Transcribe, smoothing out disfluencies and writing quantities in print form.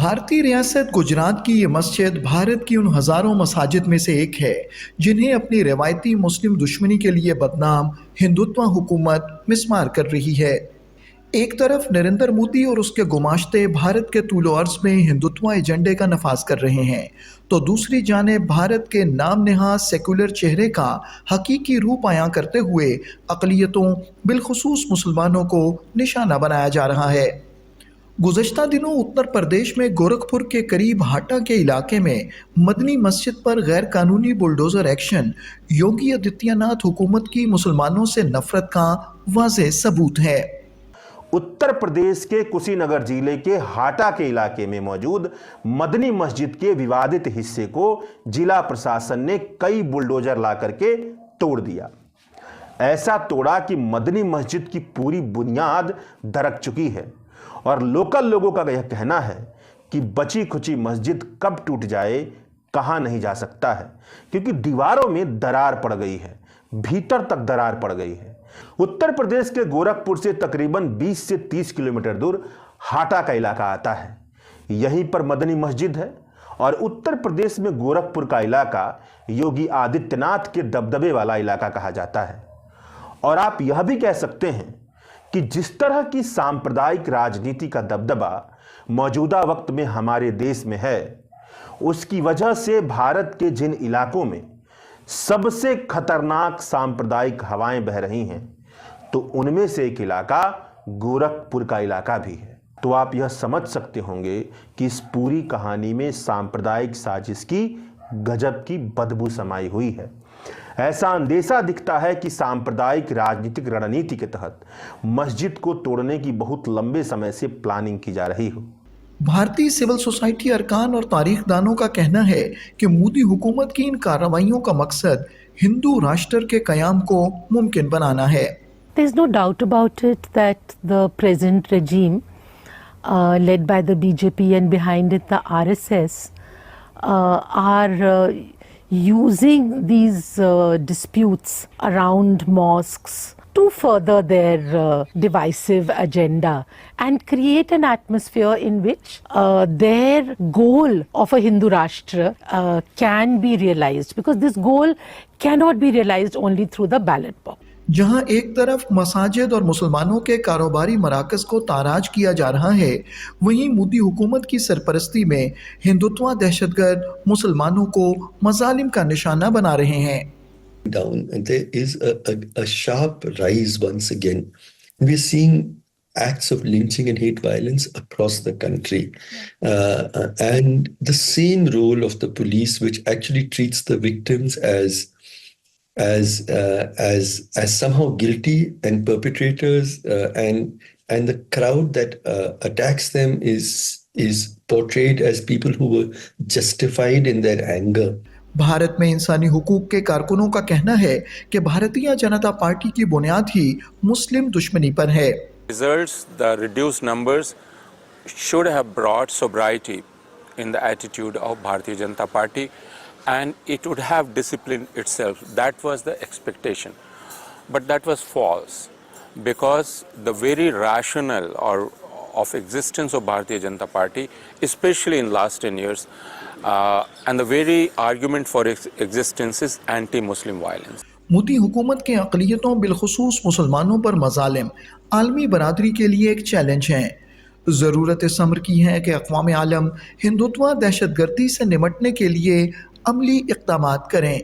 भारतीय रियासत गुजरात की ये मस्जिद भारत की उन हज़ारों मसाजिद में से एक है जिन्हें अपनी रवायती मुस्लिम दुश्मनी के लिए बदनाम हिंदुत्व हुकूमत मिस्मार कर रही है। एक तरफ नरेंद्र मोदी और उसके गुमाश्ते भारत के तूलो अर्ज में हिंदुत्व एजेंडे का नफाज कर रहे हैं, तो दूसरी जानिब भारत के नाम नेहाद सेकुलर चेहरे का हकीकी रूप आया करते हुए अक़लियतों बिलखुसूस मुसलमानों को निशाना बनाया जा रहा है। गुज़श्ता दिनों उत्तर प्रदेश में गोरखपुर के करीब हाटा के इलाके में मदनी मस्जिद पर गैर कानूनी बुलडोज़र एक्शन योगी आदित्यनाथ हुकूमत की मुसलमानों से नफरत का वाज़ेह सबूत है। उत्तर प्रदेश के कुशीनगर जिले के हाटा के इलाके में मौजूद मदनी मस्जिद के विवादित हिस्से को जिला प्रशासन ने कई बुलडोजर ला करके तोड़ दिया। ऐसा तोड़ा कि मदनी मस्जिद की पूरी बुनियाद दरक चुकी है और लोकल लोगों का यह कहना है कि बची खुची मस्जिद कब टूट जाए कहा नहीं जा सकता है, क्योंकि दीवारों में दरार पड़ गई है, भीतर तक दरार पड़ गई है। उत्तर प्रदेश के गोरखपुर से तकरीबन 20 से 30 किलोमीटर दूर हाटा का इलाका आता है। यहीं पर मदनी मस्जिद है और उत्तर प्रदेश में गोरखपुर का इलाका योगी आदित्यनाथ के दबदबे वाला इलाका कहा जाता है। और आप यह भी कह सकते हैं कि जिस तरह की सांप्रदायिक राजनीति का दबदबा मौजूदा वक्त में हमारे देश में है, उसकी वजह से भारत के जिन इलाकों में सबसे खतरनाक सांप्रदायिक हवाएं बह रही हैं, तो उनमें से एक इलाका गोरखपुर का इलाका भी है। तो आप यह समझ सकते होंगे कि इस पूरी कहानी में सांप्रदायिक साजिश की गजब की बदबू समाई हुई है। ऐसा अंदेशा दिखता है कि सांप्रदायिक राजनीतिक रणनीति के तहत मस्जिद को तोड़ने की बहुत लंबे समय से प्लानिंग की जा रही हो। भारतीय सिविल सोसाइटी अरकान और तारीखदानों का कहना है कि मोदी हुकूमत की इन कार्रवाइयों का मकसद हिंदू राष्ट्र के कयाम को मुमकिन बनाना है। There is no doubt about it that the present regime, led by the BJP and behind it the RSS, are using these disputes around mosques to further their divisive agenda and create an atmosphere in which their goal of a Hindu Rashtra can be realized, because this goal cannot be realized only through the ballot box. जहां एक तरफ मसाजिद और मुसलमानों के कारोबारी मराकज को ताराज किया जा रहा है, वहीं मोदी हुकूमत की सरपरस्ती में हिंदुत्व दहशतगर्द मुसलमानों को मजालिम का निशाना बना रहे हैं। Down, and there is a sharp rise once again. We're seeing acts of lynching and hate violence across the country, and the same role of the police, which actually treats the victims as somehow guilty and perpetrators, and the crowd that attacks them is portrayed as people who were justified in their anger. Bharat में इंसानी हुकूक के कारकुनों का कहना है कि Bharatiya Janata party की बुनियाद ही मुस्लिम दुश्मनी पर है। Results, the reduced numbers should have brought sobriety in the attitude of Bharatiya Janata Party, and it would have disciplined itself. That was the expectation, but that was false, because the very rationale of existence of Bharatiya Janata Party, especially in last 10 years, and the very argument for its existence is anti-Muslim violence. Modi हुकूमत के अक़लियतों बिलखुसूस मुसलमानों पर मज़ालिम आलमी बरादरी के लिए एक challenge हैं। ज़रूरत इस अम्र की है कि अक़वाम आलम हिंदुत्व दहशतगर्दी से निमटने के लिए अमली इक़दामात करें।